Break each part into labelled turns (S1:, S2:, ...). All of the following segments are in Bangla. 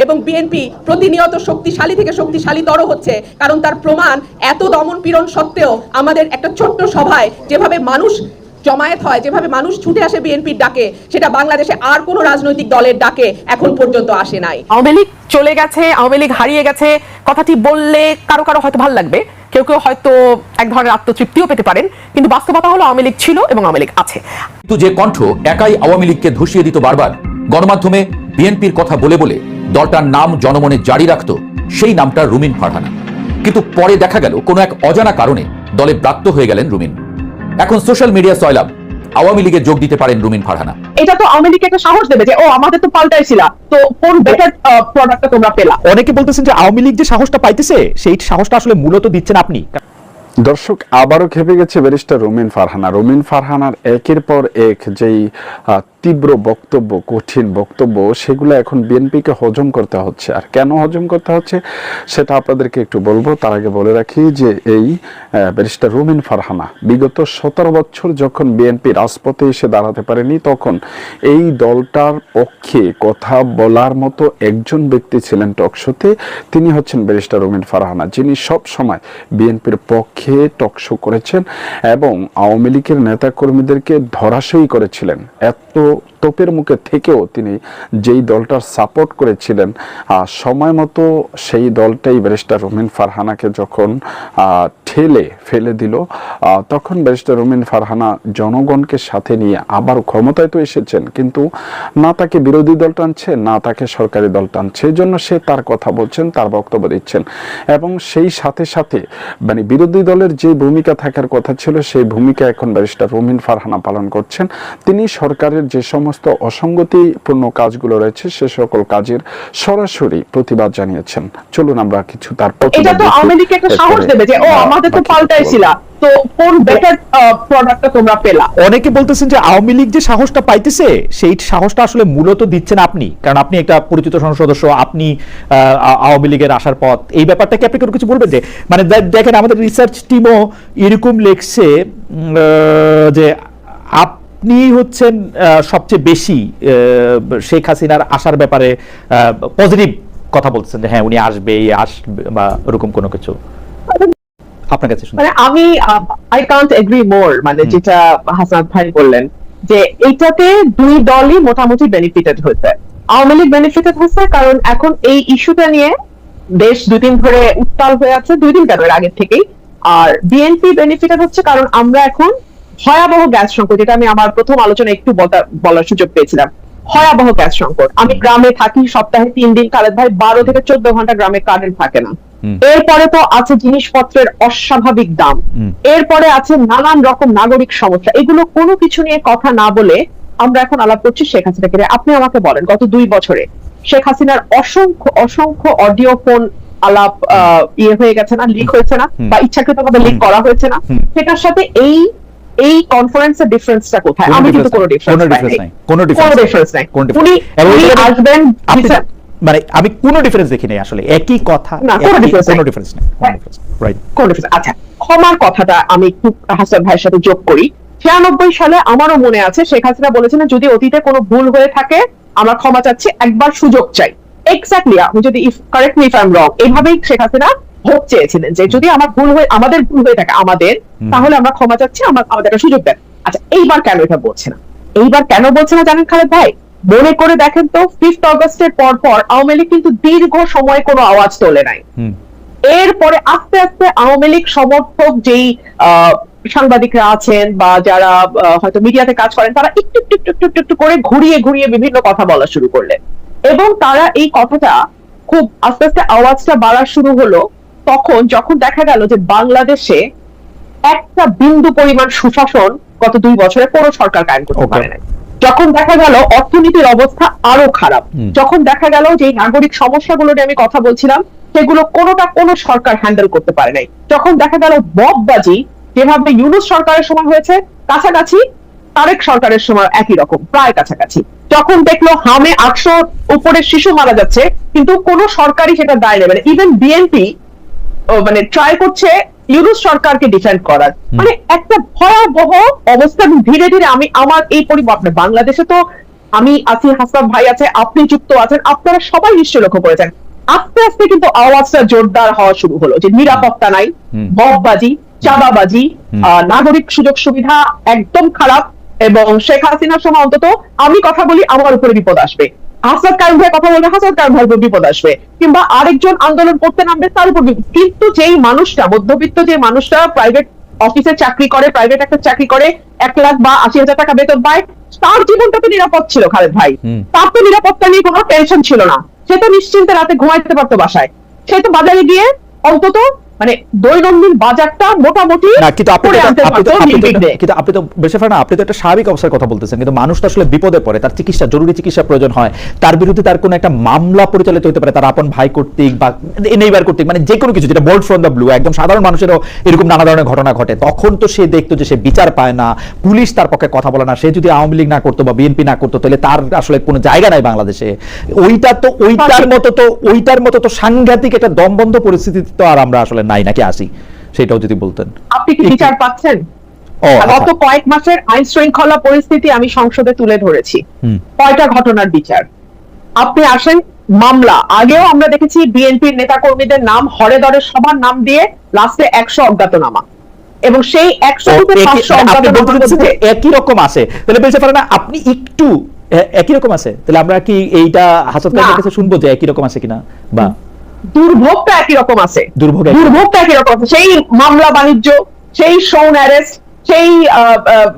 S1: এবং বিএনপি প্রতিনিয়ত শক্তিশালী থেকে শক্তিশালীতর হচ্ছে, কারণ তার প্রমাণ এত দমন পীড়ন সত্ত্বেও আমাদের একটা ছোট্ট সভায় যেভাবে মানুষ জমায়েত হয়, যেভাবে মানুষ ছুটে আসে বিএনপির ডাকে, সেটা বাংলাদেশে আর কোনো রাজনৈতিক দলের ডাকে এখন পর্যন্ত আসে নাই।
S2: আওয়ামী লীগ চলে গেছে, আওয়ামী লীগ হারিয়ে গেছে কথাটি বললে কারো কারো হয়তো ভালো লাগবে, কেউ কেউ হয়তো এক ধরনের আত্মতৃপ্তিও পেতে পারেন, কিন্তু বাস্তবতা হলো আওয়ামী লীগ ছিল এবং আওয়ামী লীগ আছে।
S3: কিন্তু যে কণ্ঠ একাই আওয়ামী লীগকে ধসিয়ে দিত বারবার, গণমাধ্যমে বিএনপির কথা বলে বলে দলটার নাম জনমনে জারি রাখত, সেই নামটা রুমিন ফারহানা। কিন্তু পরে দেখা গেল কোনো এক অজানা কারণে দলে ব্রাত্য হয়ে গেলেন রুমিন। এখন সোশ্যাল মিডিয়া সয়লাব, আওয়ামী লীগে যোগ দিতে পারেন রুমিন ফারহানা।
S4: এটা তো আওয়ামী লীগকে একটা সাহস দেবে যে ও আমাদের তো পাল্টাইছিল, তো কোন বেটার প্রোডাক্টটা তোমরা পেলা।
S5: অনেকে বলতেছেন যে আওয়ামী লীগ যে সাহসটা পাইতেছে সেই সাহসটা আসলে মূলত দিচ্ছেন আপনি।
S6: দর্শক, আবারও খেপে গেছে ব্যারিস্টার রুমিন ফারহানা। রুমিন ফারহানার একের পর এক যেই তীব্র বক্তব্য, কঠিন বক্তব্য, সেগুলো এখন বিএনপিকে হজম করতে হচ্ছে। আর কেন হজম করতে হচ্ছে সেটা আপনাদেরকে একটু বলবো। তার আগে বলে রাখি যে এই ব্যারিস্টার রুমিন ফারহানা বিগত 17 বছর যখন বিএনপি রাজপথে এসে দাঁড়াতে পারেনি, তখন এই দলটার পক্ষে কথা বলার মতো একজন ব্যক্তি ছিলেন টকশোতে, তিনি হচ্ছেন ব্যারিস্টার রুমিন ফারহানা, যিনি সব সময় বিএনপির পক্ষে টকশো করেছেন এবং আওয়ামী লীগের নেতাকর্মীদেরকে ধরাশয়ী করেছিলেন। এত তোপের মুখে থেকেও তিনি যেই দলটার সাপোর্ট করেছিলেন, সময় মতো সেই দলটাই ব্যারিস্টার রুমিন ফারহানাকে যখন ঠেলে ফেলে দিল, তখন ব্যারিস্টার রুমিন ফারহানা জনগণকে সাথে নিয়ে আবার ক্ষমতায় তো এসেছেন, কিন্তু না তাকে বিরোধী দল টানছে, না তাকে সরকারি দল টানছে। এই জন্য সে তার কথা বলছেন, তার বক্তব্য দিচ্ছেন এবং সেই সাথে সাথে মানে বিরোধী দলের যে ভূমিকা থাকার কথা ছিল সেই ভূমিকা এখন ব্যারিস্টার রুমিন ফারহানা পালন করছেন। তিনি সরকারের যে সমস্ত অসঙ্গতিপূর্ণ কাজগুলো রয়েছে সে সকল কাজের সরাসরি প্রতিবাদ জানিয়েছেন। চলুন আমরা কিছু তার
S4: এটা তো আওয়ামী লীগকে একটা সাহস দেবে যে ও আমাদের তো পাল্টাইছিল, তো কোন বেটার প্রোডাক্টটা তোমরা পেলা।
S5: অনেকে বলতেছেন যে আওয়ামী লীগ যে সাহসটা পাইতেছে সেই সাহসটা আসলে মূলত দিচ্ছেন আপনি, কারণ আপনি একটা পরিচিত সংসদ সদস্য, আপনি আওয়ামী লীগের আসার পথ, এই ব্যাপারটাকে আপনি কিছু বলবেন? যে মানে দেখেন আমাদের রিসার্চ টিমও এরকম লেখছে যে আপনি হচ্ছেন সবচেয়ে বেশি শেখ হাসিনার আসার ব্যাপারে পজিটিভ কথা বলছেন, যে হ্যাঁ উনি আসবে বা ওরকম কোনো কিছু আপনার কাছে শুনুন।
S4: মানে আমি আই কান্ট এগ্রি মোর, মানে যেটা হাসান ভাই বললেন যে এইটাতে দুই দলই মোটামুটি বেনিফিটেড হয়েছে। আওয়ামী লীগ বেনিফিটেড হয়েছে কারণ এখন এই ইস্যুটা নিয়ে দেশ 2 দিন ধরে উত্তাল হয়ে আছে, 2 দিন কেন এর আগের থেকেই। আর বিএনপি বেনিফিটেড হচ্ছে কারণ আমরা এখন ভয়াবহ গ্যাস সংকট, যেটা আমি আমার প্রথম আলোচনা একটু বলার সুযোগ পেয়েছিলাম, ভয়াবহ গ্যাস সংকট। আমি গ্রামে থাকি, সপ্তাহে 3 দিন খালেদ ভাই 12 থেকে 14 ঘন্টা গ্রামে কারেন্ট থাকে না। এরপরে তো আছে জিনিসপত্রের অস্বাভাবিক দাম, এরপরে আছে নানান রকম নাগরিক সমস্যা। এগুলো কোনো কিছু নিয়ে কথা না বলে আমরা এখন আলাপ করছি শেখ হাসিনাকে। আপনি আমাকে বলেন গত 2 বছরে শেখ হাসিনার অসংখ্য অডিও ফোন আলাপ হয়ে গেছে না, লিক হয়েছে না, বা ইচ্ছাকৃতভাবে লিক করা হয়েছে না? সেটার সাথে এই কনফারেন্সের ডিফারেন্সটা কোথায়? আমি কিন্তু কোনো ডিফারেন্স নাই, কোনো ডিফারেন্স নাই। উনি আসবেন,
S5: মানে আমি কোনো ডিফারেন্স দেখি নাই, আসলে একই কথা, কোনো ডিফারেন্স নেই। রাইট,
S4: কোনো ডিফারেন্স। আচ্ছা, ক্ষমার কথাটা আমি একটু হাসান ভাইয়ের সাথে যোগ করি। 96 সালে আমারও মনে আছে শেখ হাসিনা বলেছিলেন যদি অতীতে কোনো ভুল হয়ে থাকে আমরা ক্ষমা চাচ্ছি, একবার সুযোগ চাই। এক্স্যাক্টলি, আমি যদি correct me if I am রং, এইভাবেই শেখ হাসিনা ভোট চেয়েছিলেন যে যদি আমাদের ভুল হয়ে থাকে তাহলে আমরা ক্ষমা চাচ্ছি, আমাদের একটা সুযোগ দেন। আচ্ছা, এইবার কেন এটা বলছে না? এইবার কেন বলছে না জানেন খালেদ ভাই? মনে করে দেখেন তো, 5 অগস্টের পর আওয়ামী লীগ কিন্তু দীর্ঘ সময় কোনো আওয়াজ তোলে নাই। এরপরে আস্তে আস্তে আওয়ামী লীগ সমর্থক যেই সাংবাদিকরা আছেন বা যারা হয়তো মিডিয়াতে কাজ করেন, তারা একটু করে ঘুরিয়ে বিভিন্ন কথা বলা শুরু করলেন এবং তারা এই কথাটা খুব আস্তে আস্তে আওয়াজটা বাড়া শুরু হলো তখন যখন দেখা গেল যে বাংলাদেশে একটা বিন্দু পরিমাণ সুশাসন গত 2 বছরে কোনো সরকার কায়েম করতে পারে না। যখন দেখা গেল অর্থনীতির অবস্থা আরো খারাপ, যখন দেখা গেল যে নাগরিক সমস্যাগুলো নিয়ে আমি কথা বলছিলাম সেগুলো কোনো সরকার হ্যান্ডেল করতে পারে নাই, যখন দেখা গেল মববাজি যেভাবে ইউনূস সরকারের সময় হয়েছে কাছাকাছি, তারেক সরকারের সময় একই রকম প্রায় কাছাকাছি, যখন দেখলো হামে 800 উপরে শিশু মারা যাচ্ছে কিন্তু কোন সরকারই সেটা দায় নেবে না। ইভেন বিএনপি মানে ট্রাই করছে ইউনূস সরকারকে ডিফেন্ড করার। মানে একটা ভয়াবহ অবস্থা। ধীরে ধীরে আমি আমার এই বাংলাদেশে তো আমি আছি, হাসান ভাই আছে, আপনি যুক্ত আছেন, আপনারা সবাই নিশ্চয়ই লক্ষ্য করেছেন আস্তে আস্তে কিন্তু আওয়াজটা জোরদার হওয়া শুরু হলো যে নিরাপত্তা নাই, বকবাজি, চাঁদাবাজি, নাগরিক সুযোগ সুবিধা একদম খারাপ, এবং শেখ হাসিনার সময় অন্তত আমি কথা বলি আমার উপরে বিপদ আসবে, হাসান কায়ুম ভাই কথা বলবে হাসান কায়ুম ভাইয়ের উপর বিপদ আসবে, কিংবা আরেকজন আন্দোলন করতে নামবে তার উপর বিপদ। কিন্তু যেই মানুষটা মধ্যবিত্ত, যে মানুষটা প্রাইভেট অফিসে চাকরি করে, প্রাইভেট একটা চাকরি করে, 1 লাখ বা 80,000 টাকা বেতন পায়, তার জীবনটা তো নিরাপদ ছিল খালেদ ভাই, তার তো নিরাপত্তা নিয়ে কোনো টেনশন ছিল না, সে তো নিশ্চিন্তে রাতে ঘুমাইতে পারতো বাসায়, সে তো বাজারে গিয়ে অন্তত মানে দৈনন্দিন বাজারটা মোটামুটি
S5: না, কিন্তু আপনি
S4: করে আনতে পারতো নির্বিঘ্নে।
S5: কিন্তু আপনি তো বেশি না, আপনি তো একটা স্বাভাবিক অবস্থার কথা বলতেছেন, কিন্তু মানুষ তো আসলে বিপদে পড়ে, তার চিকিৎসা, জরুরি চিকিৎসা প্রয়োজন হয়, তার বিরুদ্ধে তার কোনো একটা মামলা পরিচালিত হতে পারে তার আপন ভাই কর্তৃক বা নেইবার কর্তৃক, মানে যে কোনো কিছু যেটা বোল্ড ফ্রম দ্য ব্লু, একদম সাধারণ মানুষেরও এরকম নানা ধরনের ঘটনা ঘটে, তখন তো সে দেখতো যে সে বিচার পায় না, পুলিশ তার পক্ষে কথা বলে না, সে যদি আওয়ামী লীগ না করতো বা বিএনপি না করতো তাহলে তার আসলে কোনো জায়গা নাই বাংলাদেশে। ওইটার মতো তো সাংঘাতিক একটা দমবন্ধ পরিস্থিতি তো আর আমরা আসলে নাই, নাকি আসি, সেটাও যদি বলতেন।
S4: আপনি কি বিচার পাচ্ছেন? গত কয়েক মাসের আইন শৃঙ্খলা পরিস্থিতি আমি সংসদে তুলে ধরেছি, কয়টা ঘটনার বিচার। আপনি আসেন মামলা, আগেও আমরা দেখেছি বিএনপির নেতা কর্মীদের নাম হরে দরে সবার নাম দিয়ে লাস্টে 100 অজ্ঞাতনামা, এবং সেই 100 থেকে 500 অজ্ঞাতনামার মধ্যে
S5: একই রকম আছে, তাহলে বলতে পারেন না আপনি একটু একই রকম আছে, তাহলে আমরা কি এইটা হাসত ভাইয়ের কাছে শুনবো যে একই রকম আছে কিনা, বা
S4: দুর্ভোগটা একই রকম আছে, দুর্ভোগটা একই রকম আছে, সেই মামলা বাণিজ্য, সেই শোন অ্যারেস্ট, সেই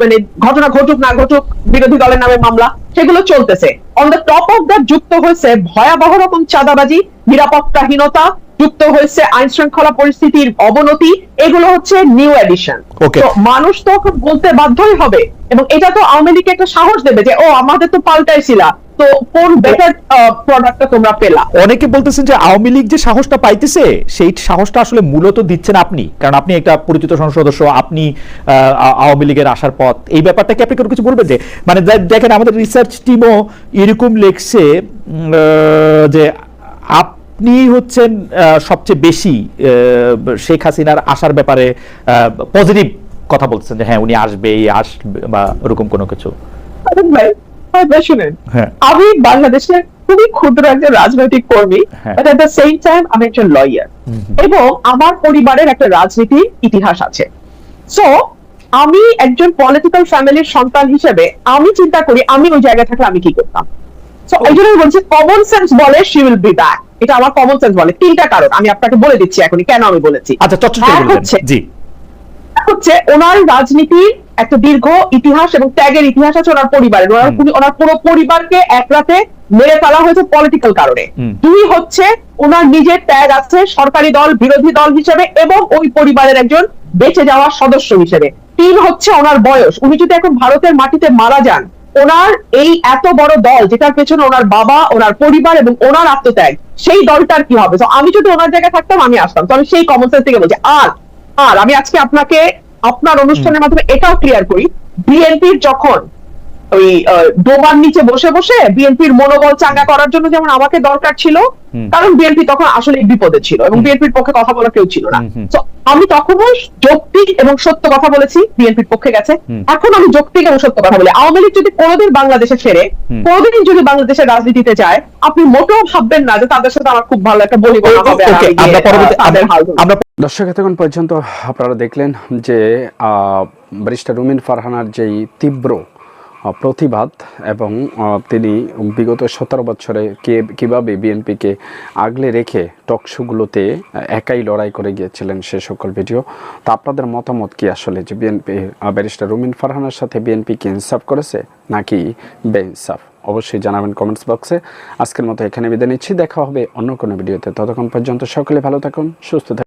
S4: মানে ঘটনা ঘটুক না ঘটুক বিরোধী দলের নামে মামলা, সেগুলো চলতেছে। On the top of that যুক্ত হয়েছে ভয়াবহ রকম চাঁদাবাজি, নিরাপত্তাহীনতা, যুক্ত হয়েছে আইন শৃঙ্খলা পরিস্থিতির অবনতি, এগুলো হচ্ছে নিউ এডিশন। তো মানুষ তো বলতে বাধ্যই হবে, এবং এটা তো আওয়ামী লীগকে একটা সাহস দেবে যে ও আমাদের তো পাল্টাইছিলা, তো কোন বেটার প্রোডাক্টটা তোমরা পেলা।
S5: অনেকে বলতেছেন যে আওয়ামী লীগ যে সাহসটা পাইতেছে সেই সাহসটা আসলে মূলত দিচ্ছেন আপনি, কারণ আপনি একটা পরিচিত সংসদ সদস্য, আপনি আওয়ামী লীগের আসার পথ, এই ব্যাপারটাকে আপনি কোনো কিছু বলবেন? যে মানে দেখেন আমাদের রিসার্চ টিমও এরকম লিখছে যে আপনি হচ্ছেন সবচেয়ে বেশি শেখ হাসিনার আসার ব্যাপারে পজিটিভ কথা বলতেছেন, যে হ্যাঁ উনি আসবে বা ওরকম কোনো কিছু।
S4: শুনেন, আমি বাংলাদেশের খুবই ক্ষুদ্র একজন রাজনৈতিক কর্মী, but at the same time আমি একজন লয়ার, এবং আমার পরিবারের একটা রাজনীতির ইতিহাস আছে। সো আমি একজন পলিটিক্যাল ফ্যামিলির সন্তান হিসেবে আমি চিন্তা করি আমি ওই জায়গায় থাকলে আমি কি করতাম। সো এই জন্য বলছি কমন সেন্স বলে শি উইল বি ব্যাক, এটা আমার কমন সেন্স বলে। 3টা কারণ আমি আপনাকে বলে দিচ্ছি এখনই কেন আমি বলেছি।
S5: আচ্ছা,
S4: হচ্ছে ওনার রাজনীতির একটা দীর্ঘ ইতিহাস এবং ত্যাগের ইতিহাস আছে ওনার পরিবারের, ওনার পুরো পরিবারকে এক রাতে মেরে ফেলা হয়েছে পলিটিক্যাল কারণে। 2 হচ্ছে ওনার নিজের ত্যাগ আছে সরকারি দল বিরোধী দল হিসেবে এবং ওই পরিবারের একজন বেঁচে যাওয়া সদস্য হিসেবে। 3 হচ্ছে ওনার বয়স, উনি যদি এখন ভারতের মাটিতে মারা যান, ওনার এই এত বড় দল যেটার পেছনে ওনার বাবা, ওনার পরিবার এবং ওনার আত্মত্যাগ, সেই দলটার কি হবে। তো আমি যদি ওনার জায়গায় থাকতাম আমি আসতাম। তো আমি সেই কমন সেন্স থেকে বলছি। আর আমি আজকে আপনাকে আপনার অনুষ্ঠানের মাধ্যমে এটাও ক্লিয়ার করি, বিএনপির যখন ওই ডোবার নিচে বসে বসে বিএনপির মনোবল চাঙ্গা করার জন্য যেমন আমাকে দরকার ছিল, কারণ বিএনপি তখন আসলে বিপদে ছিল এবং বিএনপির পক্ষে কথা বলা কেউ ছিল না, তো আমি তখনও যৌক্তিক এবং সত্য কথা বলেছি, বিএনপির পক্ষে গেছে। এখন আমি যৌক্তিক এবং সত্য কথা বলি, আওয়ামী লীগ যদি কোনোদিন বাংলাদেশে ফেরে, কোনোদিন যদি বাংলাদেশের রাজনীতিতে যায়, আপনি মোটেও ভাববেন না যে তাদের সাথে আমার খুব ভালো একটা বলিবনা হবে।
S6: দর্শক, এতক্ষণ পর্যন্ত আপনারা দেখলেন যে ব্যারিস্টার রুমিন ফারহানার যেই তীব্র প্রতিবাদ, এবং তিনি বিগত 17 বছরে কিভাবে বিএনপিকে আগলে রেখে টকশোগুলোতে একাই লড়াই করে গিয়েছিলেন সে সকল ভিডিও। তা আপনাদের মতামত কি আসলে, যে বিএনপি ব্যারিস্টার রুমিন ফারহানার সাথে বিএনপি কি ইনসাফ করেছে নাকি বেইনসাফ? অবশ্যই জানাবেন কমেন্টস বক্সে। আজকের মতো এখানে বিদায় নিচ্ছি, দেখা হবে অন্য কোনো ভিডিওতে। ততক্ষণ পর্যন্ত সকলে ভালো থাকুন, সুস্থ থাকুন।